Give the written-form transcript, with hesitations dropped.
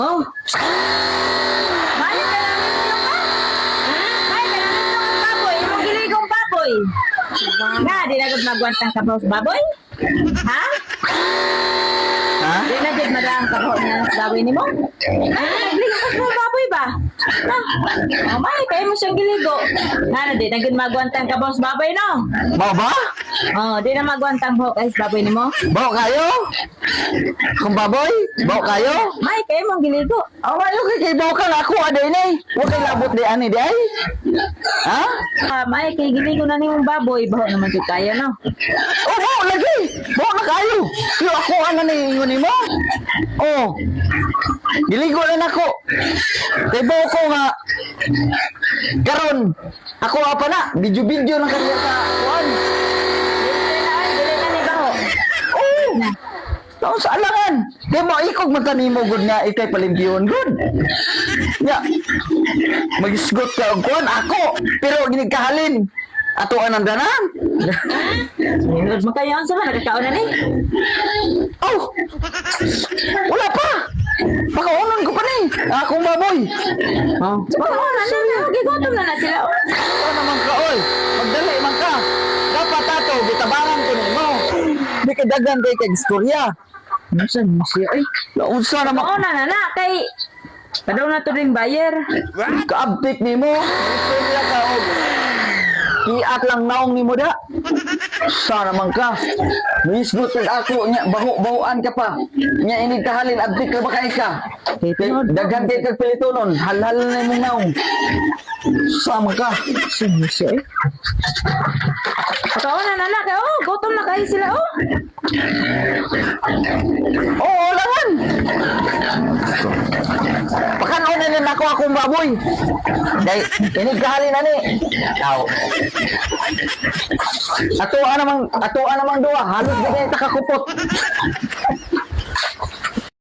Oh. Balik ka namin itlog ka? Balik ka namin itlog ang baboy. Imong giligong baboy. Nga, di na gud magwantang kabaw sa baboy? Ha? Ha? Di na gud madang kabaw niya sa baboy ni mo? Nagligo ka sa baboy ba? No? Oh, may, kayo mo siyang giligo. Nga, di na gud magwantang kabaw sa baboy, no? Mao ba? Oh, di na magwantang buhok ay sa baboy ni mo? Bawa kayo? Kung baboy? Bawa kayo? May, kayo mong giligo. Awa yung kay bawa ka ako aday ni. Huwag kay labot di ani di ay. Ha? May, kay giligo na nimong baboy. Baho naman ito tayo, no? Oh, bawa lagi. Bawa na kayo. Yung ako ano ni ingon mo? Oh. Giligo na nako. Kay bawa ko nga. Karon, ako apa na? Video-video lang kanya sa kuan. Dili na ni baho. Oh. Taon sa alangan. Di mo ikog magkanimo gud nga ikay palimpyon gud. Nya. Magisgot ka og kuan ako, pero ginikahalin. Ato anang danan. Sinunod mo kayo sa mga nakakaon na ni. Oh. Wala pa. Pakaunan ko pa ni. Akong baboy. Oh. Oo, na. Gigutom na sila. Oh. Ano naman ka oy? Magdali man ka. Dapat ato gitabangan ko nimo. Di ka daghan kay kag istorya. Saan mo siya? Ay, Launsa naman. oo na. Kay, padaw na to rin buyer. Ka-update nimo. Istorya ka og kiat lang naong nimo da. Sa naman ka. Misgot kag ako nya baho-bahoan ka pa. Nya ini kahalin update ka ba kay ka? Daghan kay kag pilitonon. Halhal na imong naong. Sama ka. Saan mo siya? Oo na. Kay, oh, gutom na kayo sila. Oh. Oo, langan. Pakanaw na rin ako akong baboy. Dahil, inigkahalin na ni. Tao. Atuan namang duwa. Halos di kayo takakupot.